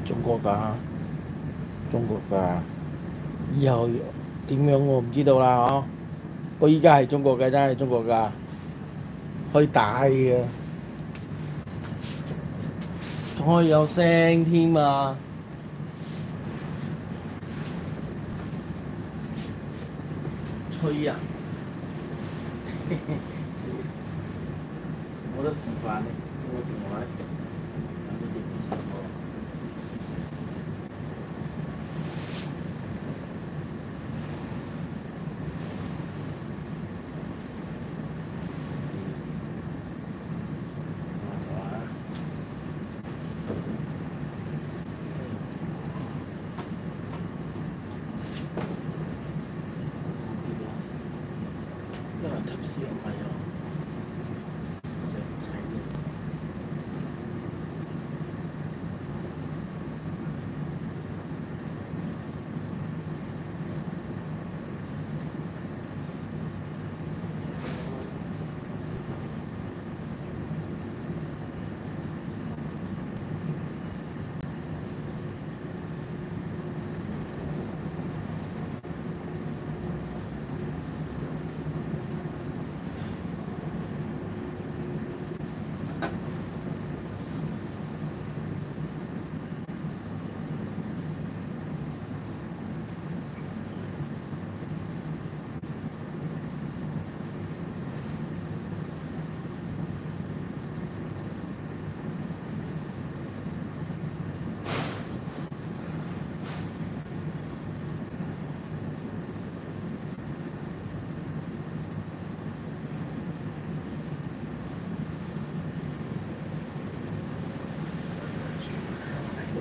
中國㗎，中國㗎。以後點樣我唔知道啦，嗬。不過依家係中國嘅，真係中國㗎，可以打嘅，仲可以有聲添啊！吹啊！冇得示範呢，呢個電話咧，等啲直接示我。因為 Type-C 唔係有石仔嘅。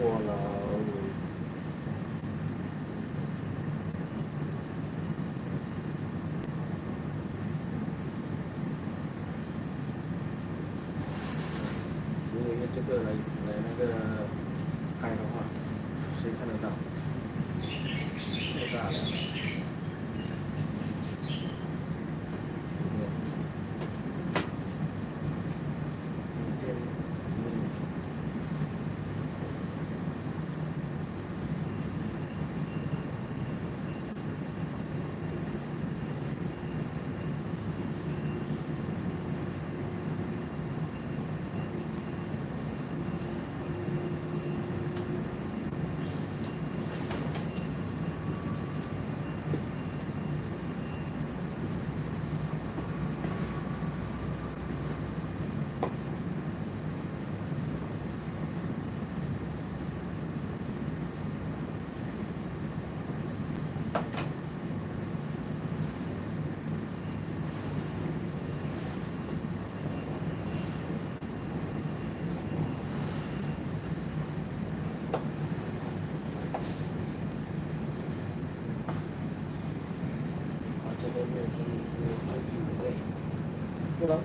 過啦，如果用这个来那个拍的话，谁看得到？太大了。对吧？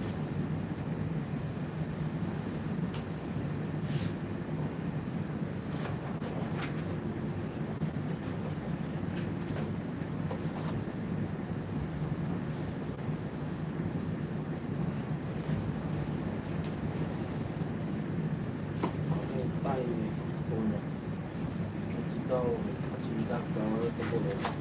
带多呢，我知道，其他都不能。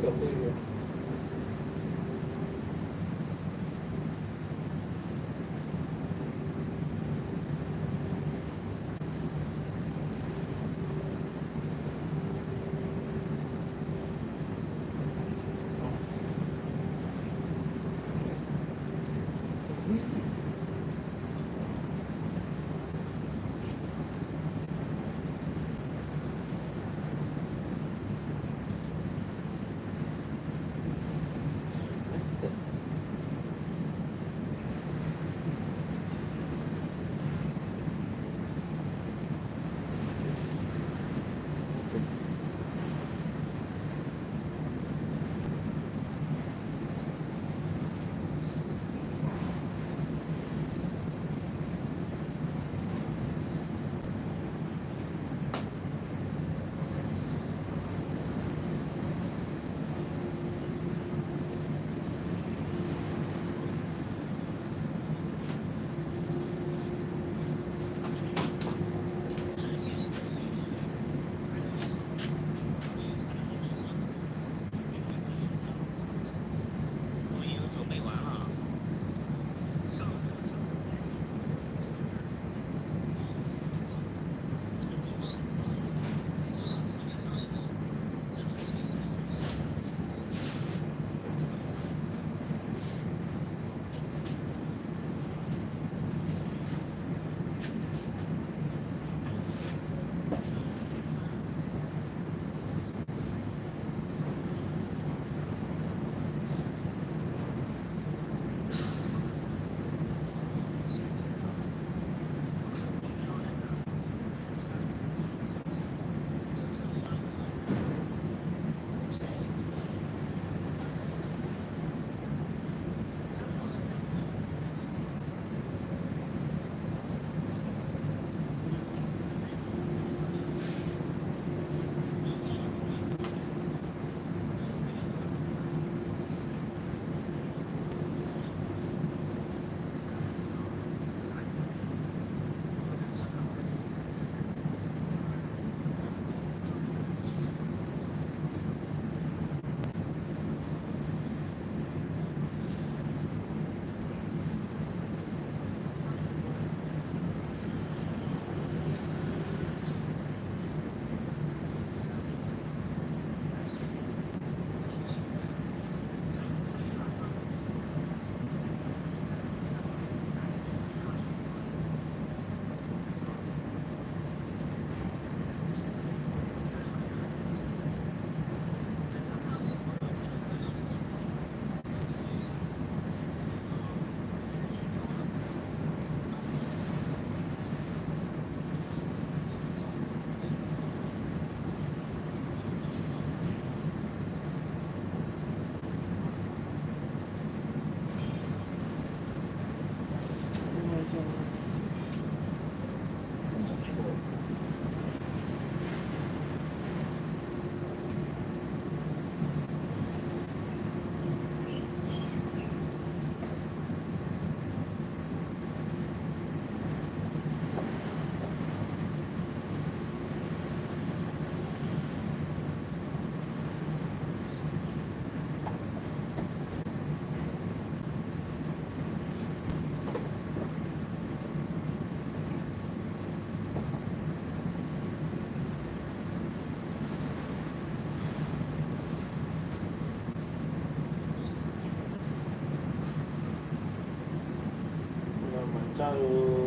được đi được. Terus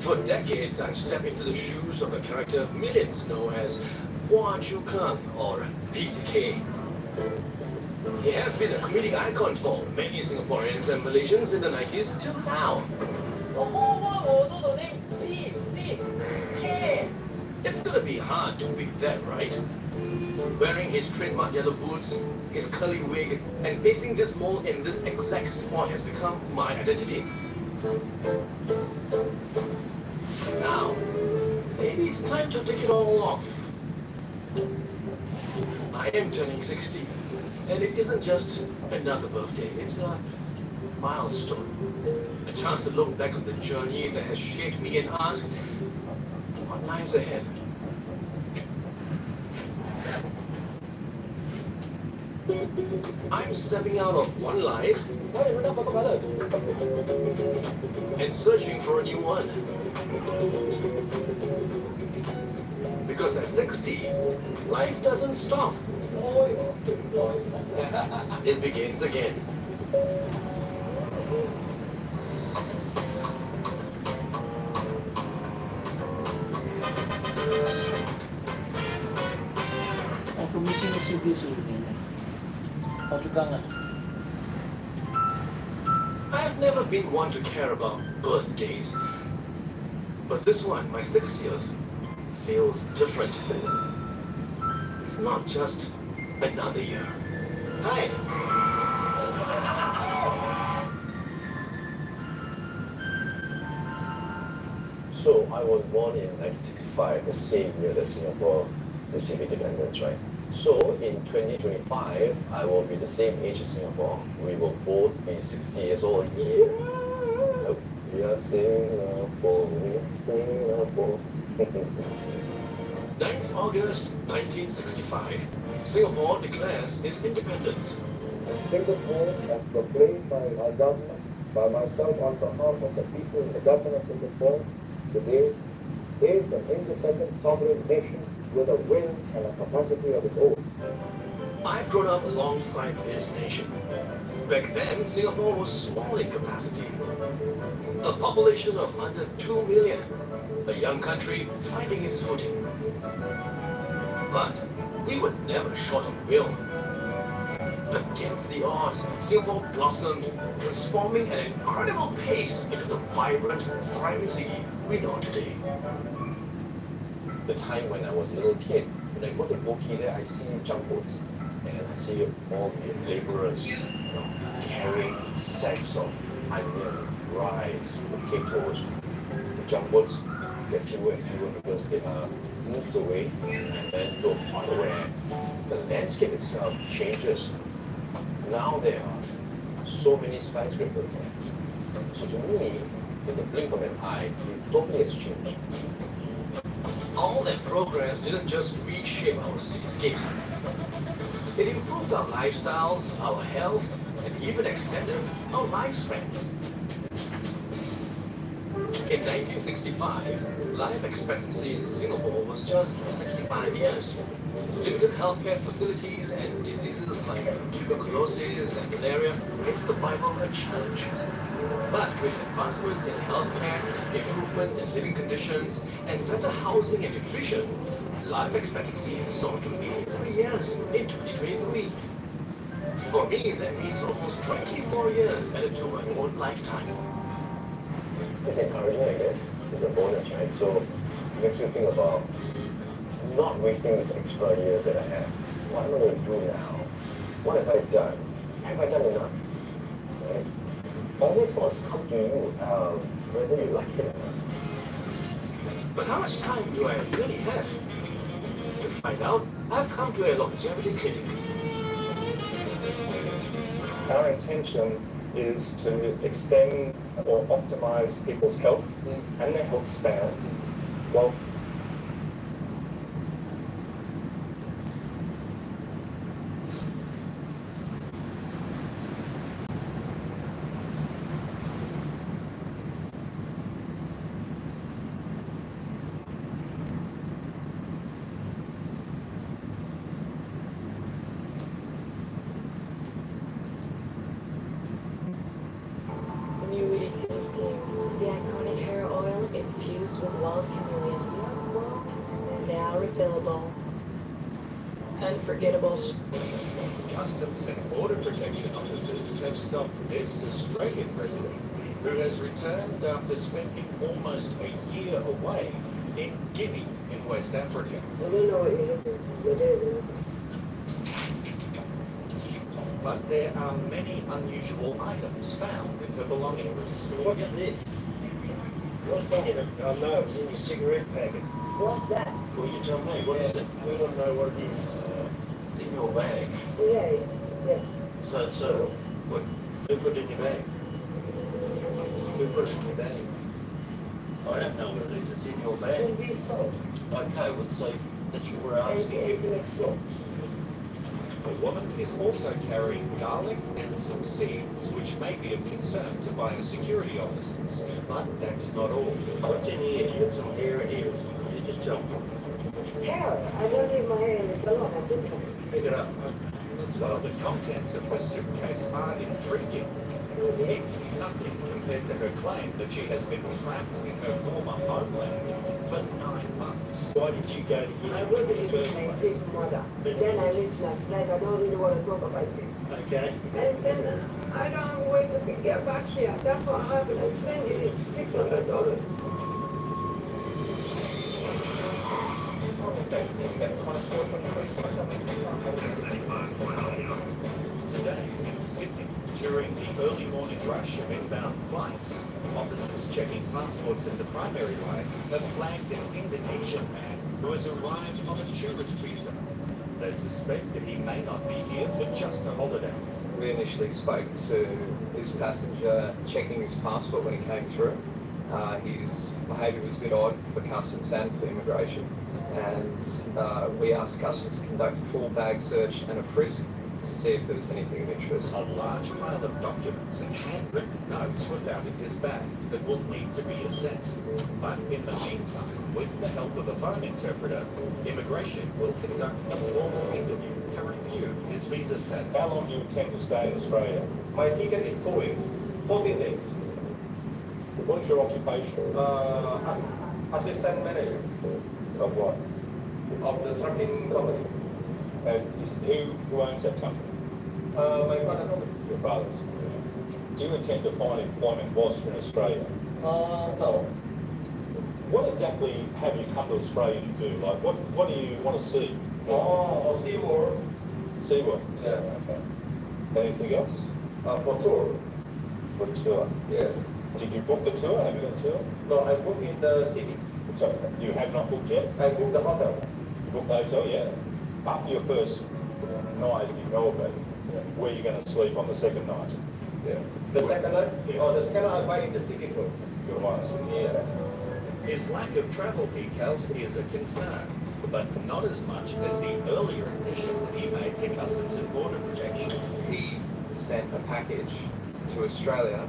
For decades, I've stepped into the shoes of a character millions know as Hua Chu Kang or PCK. He has been a comedic icon for many Singaporeans and Malaysians in the 90s till now. The whole world will know the name PCK. It's gonna be hard to beat that, right? Wearing his trademark yellow boots, his curly wig, and pasting this mold in this exact spot has become my identity. Now, maybe it's time to take it all off. I am turning 60, and it isn't just another birthday, it's a milestone. A chance to look back on the journey that has shaped me and ask, what lies ahead? I'm stepping out of one life and searching for a new one. Because at 60, life doesn't stop. It begins again. Aku misi ni. I've never been one to care about birthdays, but this one, my 60th, feels different. It's not just another year. Hi. So I was born in 1965, the same year that Singapore received independence, right? So in 2025, I will be the same age as Singapore. We will both be 60 years old. Yeah! We are Singapore, we are Singapore. 9th August 1965, Singapore declares its independence. Singapore, as proclaimed by our government, by myself on behalf of the people in the government of Singapore, today is an independent sovereign nation with a will and a capacity of its own. I've grown up alongside this nation. Back then, Singapore was small in capacity. A population of under 2 million. A young country finding its footing. But we were never short of will. Against the odds, Singapore blossomed, transforming at an incredible pace into the vibrant, thriving city we know today. The time when I was a little kid, when I go to Boat Quay there, I see jump boats. And I see all the laborers, carrying sacks of onion, rice, potatoes. The jump boats get fewer and fewer because they are moved away, and then to a point where the landscape itself changes. Now there are so many skyscrapers there. So to me, in the blink of an eye, it totally has changed. All that progress didn't just reshape our cityscapes. It improved our lifestyles, our health, and even extended our lifespans. In 1965, life expectancy in Singapore was just 65 years. Limited healthcare facilities and diseases like tuberculosis and malaria made survival a challenge. But with advancements in healthcare, improvements in living conditions, and better housing and nutrition, life expectancy has soared to 83 years in 2023. For me, that means almost 20 more years added to my own lifetime. It's encouraging, I guess. It's a bonus, right? So it makes you think about not wasting these extra years that I have. What am I going to do now? What have I done? Have I done enough? Right? All these thoughts come to you, whether you like it or not. But how much time do I really have? To find out, I've come to a longevity clinic. Our intention is to extend or optimize people's health and their health span while New Weed Executive, the iconic hair oil infused infused with wild chameleon. Now refillable. Unforgettable. Customs and Border Protection officers have stopped this Australian resident who has returned after spending almost a year away in Guinea in West Africa. I don't know what you're looking for, but there's nothing. But there are many unusual items found in her belongings. What's this? What's that? I know, it's in your cigarette packet. What's that? Well, you tell me, what is it? We don't know what it is. It's in your bag. Yeah, yeah. So, what, who put it in your bag? Who put it in your bag? I don't know what it is, it's in your bag. Shouldn't be so. Okay, well, so that's what we're asking you. Anything makes sense. The woman is also carrying garlic and some seeds, which may be of concern to biosecurity officers. But that's not all. What's in here? You got some hair in here or something? You just tell me. Hair. I don't leave my hair in the salon at this point. Pick it up. Well, the contents of her suitcase are intriguing. It's nothing compared to her claim that she has been trapped in her former homeland for 9 months. Why did you go to I Guinea? went to live with my sick mother. Then I missed my flight. I don't really want to talk about this. Okay. And then I don't have a way to get back here. That's what happened. I sent you this $600. Today in Sydney, during the early morning rush of inbound flights, officers checking passports at the primary line have flagged an Indonesian man who has arrived on a tourist visa. They suspect that he may not be here for just a holiday. We initially spoke to this passenger checking his passport when he came through. His behaviour was a bit odd for customs and for immigration, and we asked customs to conduct a full bag search and a frisk to see if there was anything of interest. A large pile of documents and handwritten notes were found in his bags that will need to be assessed. But in the meantime, with the help of a phone interpreter, immigration will conduct a formal interview to review his visa status. How long do you intend to stay in Australia? My ticket is 2 weeks, 14 days. What is your occupation? Assistant manager. Of what? Of the trucking company. Who owns that company? My father company. Your father's. Do you intend to find employment whilst you're in Australia? No. What exactly have you come to Australia to do? Like, what do you want to see? SeaWorld. SeaWorld? Yeah. Okay. Anything else? For tour. For tour? Yeah. Did you book the tour? Have you got a tour? No, I booked in the city. So, you have not booked yet? I booked the hotel. You booked the hotel, yeah. After your first night in Melbourne, where are you going to sleep on the second night? Yeah. The second night? The second night I buy in the city tour. You're one, yeah. His lack of travel details is a concern, but not as much as the earlier admission that he made to Customs and Border Protection. He sent a package to Australia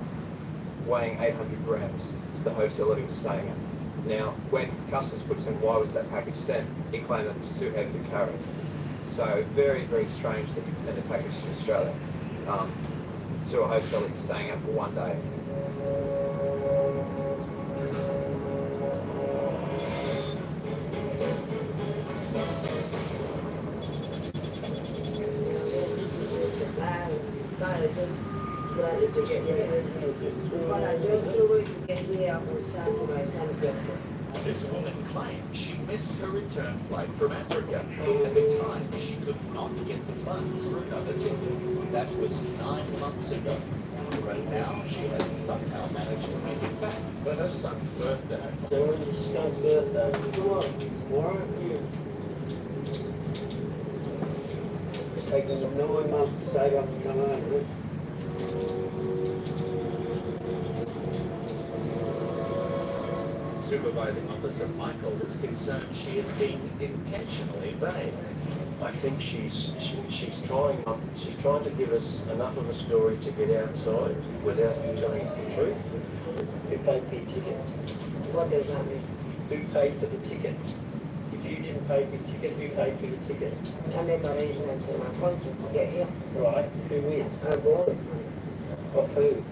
weighing 800 grams to the hotel that he was staying at. Now, when Customs put to him why was that package sent, he claimed that it was too heavy to carry. So very, very strange that he'd send a package to Australia, to a hotel he was staying at for 1 day. I just decided to get here. But I just do it to get here on time for my son's birthday. This woman claims she missed her return flight from Africa. At the time, she could not get the funds for another ticket. That was 9 months ago. But now she has somehow managed to make it back for her son's birthday. So when's your son's birthday? Tomorrow. Tomorrow? It's taken you 9 months to save up to come home, huh? Supervising Officer Michael is concerned she is being intentionally vague. I think she's trying to give us enough of a story to get outside without telling us the truth. Who paid for your ticket? What does that mean? Who paid for the ticket? If you didn't pay for your ticket, who paid for your ticket? I make arrangements in my country to get here. Right, who with? I bought it. Of who?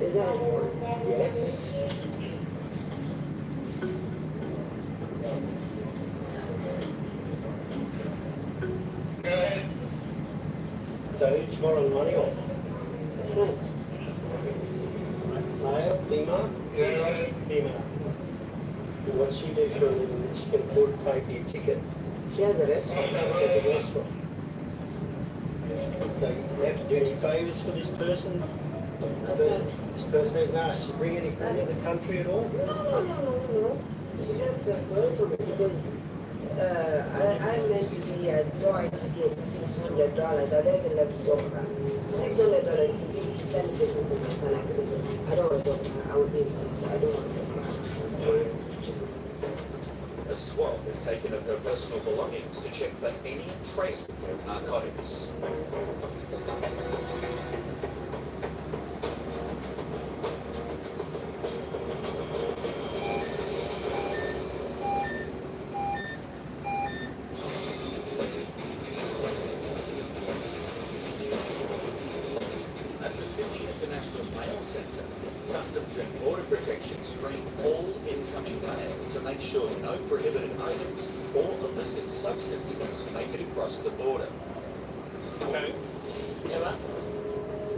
Is that anyone? Yes. So who did you borrow the money off? A friend. Male, female? Female. What's she do for a living? She can afford to pay for your ticket. She has a restaurant. It's a restaurant. So you have to do any favours for this person? This person hasn't asked you to bring any from the other country at all? No. She just felt sorry for me because I meant to be trying to get $600. I don't even love to talk about $600 to be spent business with my son. I don't want to talk about. I would be I don't want to talk about. A swab is taken of her personal belongings to check for any traces of narcotics. At the Sydney International Mail Centre, Customs and Border Protection screen all incoming mail to make sure no prohibited items or illicit substances make it across the border. Okay. Emma?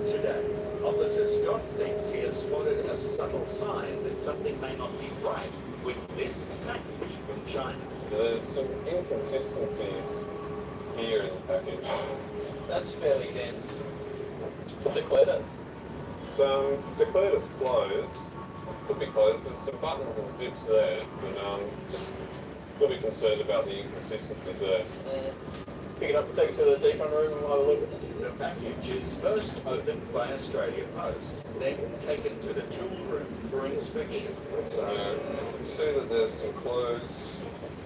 Today, Officer Scott thinks he has spotted a subtle sign that something may not be right with this package from China. There's some inconsistencies here in the package. That's fairly dense. Some declares. It's declared as closed, could be closed. There's some buttons and zips there, but just got to be concerned about the inconsistencies there. Pick it up and take it to the decon room and have a look. The package is first opened by Australia Post, then taken to the tool room for inspection. So you can see that there's some clothes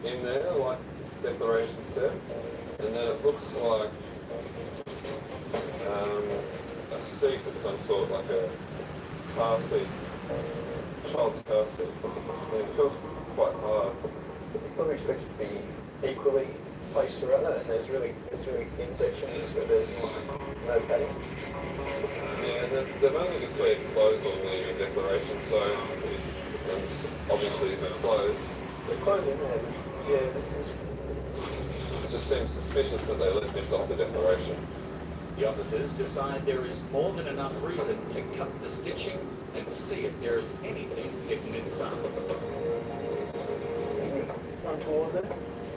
in there, like declaration said, and then it looks like a seat of some sort, like a car seat, child's car seat. And it feels quite hard. Probably expect it to be equally placed throughout that, and there's really thin sections where there's no padding. Yeah, they've only declared closed on the declaration, so it's obviously it's closed. There's clothes in there. Yeah, this is. It just seems suspicious that they let this off the declaration. The officers decide there is more than enough reason to cut the stitching and see if there is anything hidden inside. Untoward there.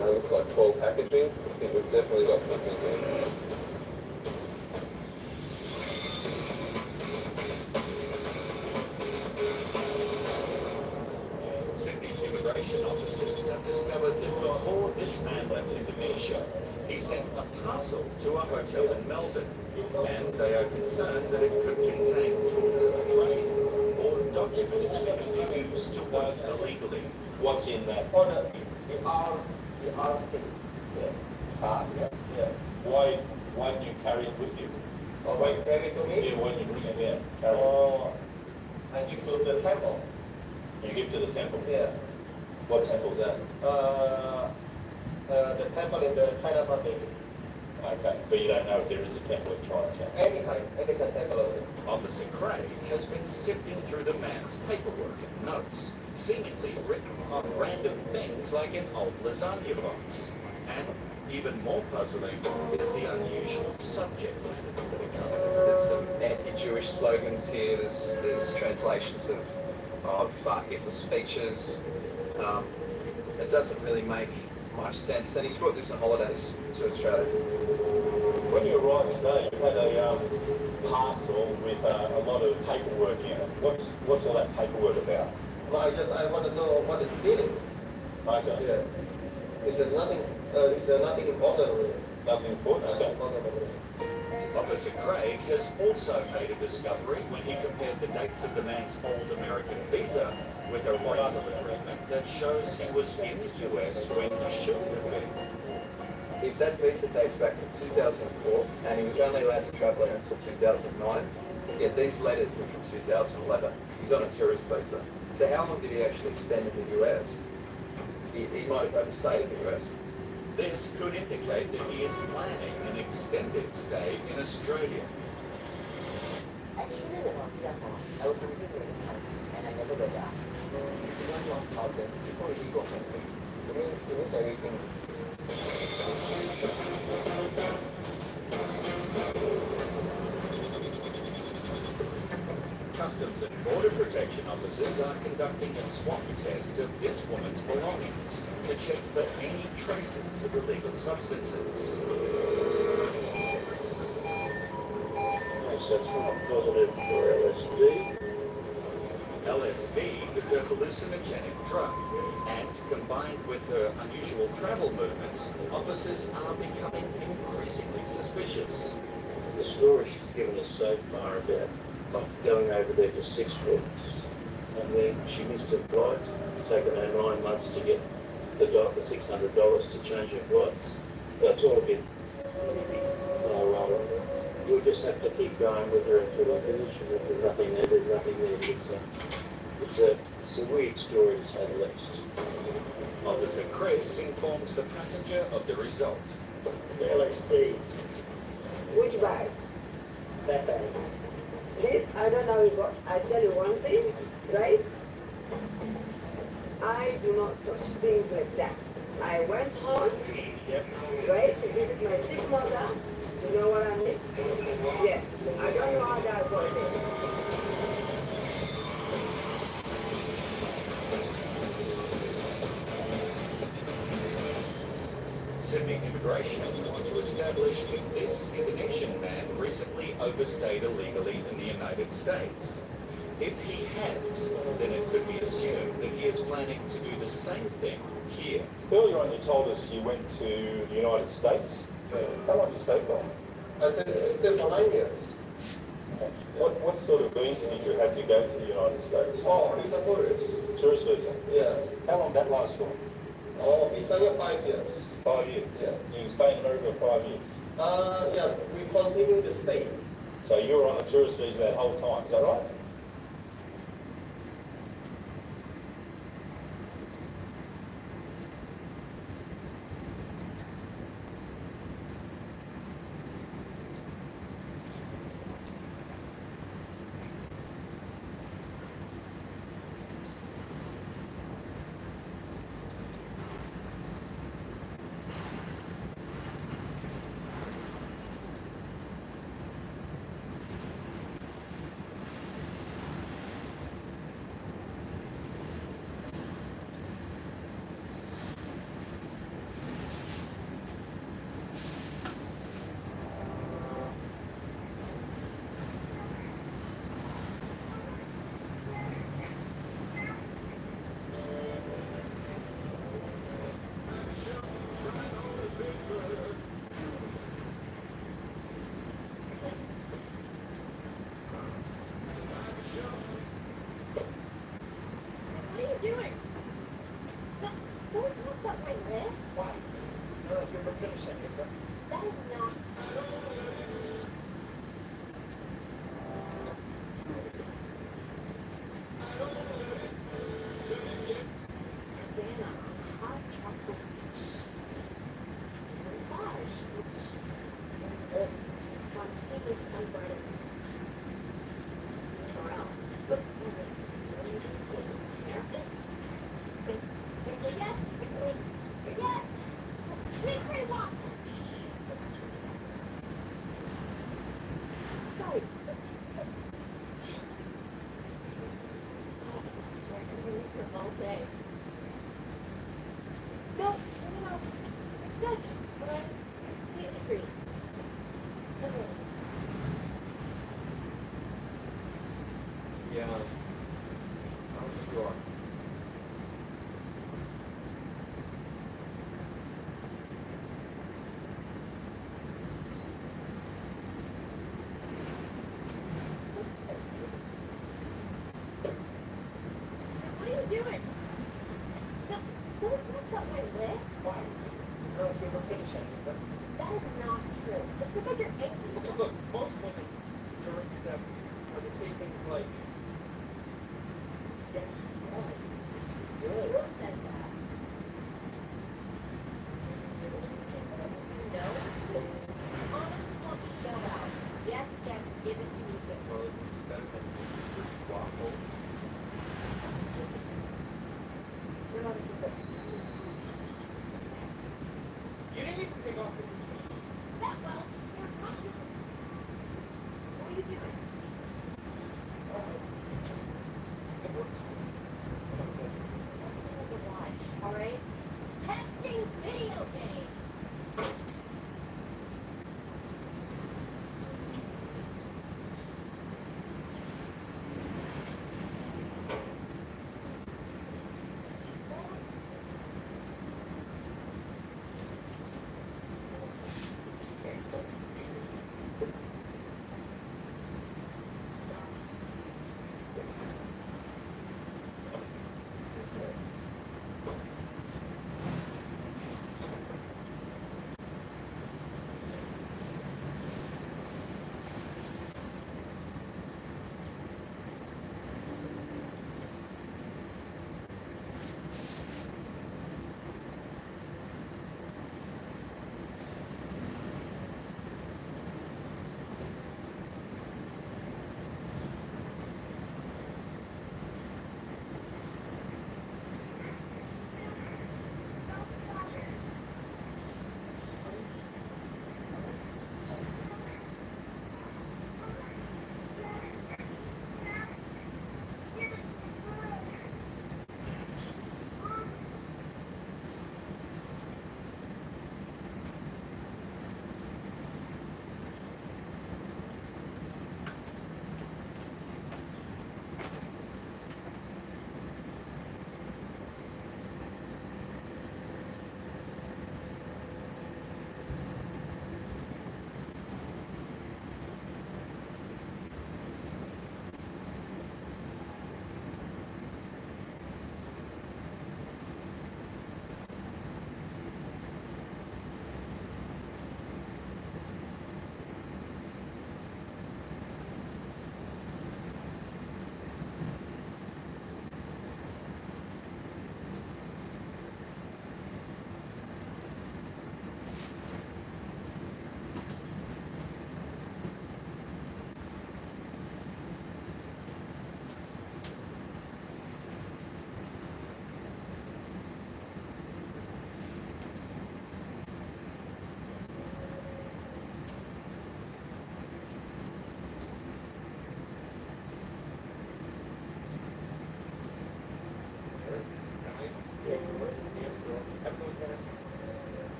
It looks like 12 packaging. I think we've definitely got something here. Sydney's immigration officers have discovered that before this man left Indonesia, he sent a parcel to a hotel in Melbourne, and they are concerned that it could contain tools of the trade or documents for him to use to work illegally. What's in that? Oh, no, the R thing. Yeah. Yeah. Why do you carry it with you? Oh, wait, carry it to me? Yeah, when you bring it here, carry it. Oh, I give to the temple. You give to the temple? Yeah. What temple's that? The temple in the China Republic. Okay, but you don't know if there is a temple in Chinatown. Any kind temple of it. Officer Craig has been sifting through the man's paperwork and notes, seemingly written on random things like an old lasagna box. And even more puzzling is the unusual subject matters that are covered. There's some anti-Jewish slogans here. There's translations of fuck it, the speeches. It doesn't really make much sense. And he's brought this on holidays to Australia. When you arrived today, you had a parcel with a lot of paperwork in it. What's all that paperwork about? No, I want to know what is meaning. Okay. Yeah. Is there nothing important with it? Nothing important? Okay. Officer Craig has also made a discovery when he compared the dates of the man's old American visa with a rental agreement that shows he was in the US when he shouldn't have been. If that visa dates back to 2004, and he was only allowed to travel there until 2009, yet these letters are from 2011. He's on a tourist visa. So how long did he actually spend in the US? He might have overstayed in the US. This could indicate that he is planning an extended stay in Australia. Actually, when I was Singapore, I was living in the house and I never got asked. It's not long problem. People really go for me. The It means everything. Customs and Border Protection officers are conducting a swab test of this woman's belongings to check for any traces of illegal substances. So it's not positive for LSD. LSD is a hallucinogenic drug, and combined with her unusual travel movements, officers are becoming increasingly suspicious. The story she's given us so far about going over there for 6 weeks, and then she missed her flight. It's taken her 9 months to get the $600 to change her flights. So it's all a bit. So we'll just have to keep going with her until I finish. And if there's nothing there, there's nothing there. It's a weird story to say the least. Officer Chris informs the passenger of the result. The LSD. Which bag? That bag. Please, I don't know what. I tell you one thing, right? I do not touch things like that. I went home, right, to visit my sick mother. You know what I mean? Yeah. I don't know how that got there. Sydney Immigration want to establish if this Indonesian man recently overstayed illegally in the United States. If he has, then it could be assumed that he is planning to do the same thing here. Earlier on, you told us you went to the United States. How long did you stay for? I stayed for 9 years. What sort of visa did you have to go to the United States? Oh, visa tourist. Tourist visa. Yeah. How long did that last for? Oh, visa 5 years. 5 years. Yeah. You stay in America 5 years. Yeah, we continue to stay. So you were on a tourist visa that whole time. Is that right?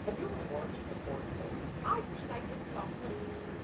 Have you ever watched the porn? I think I just saw it.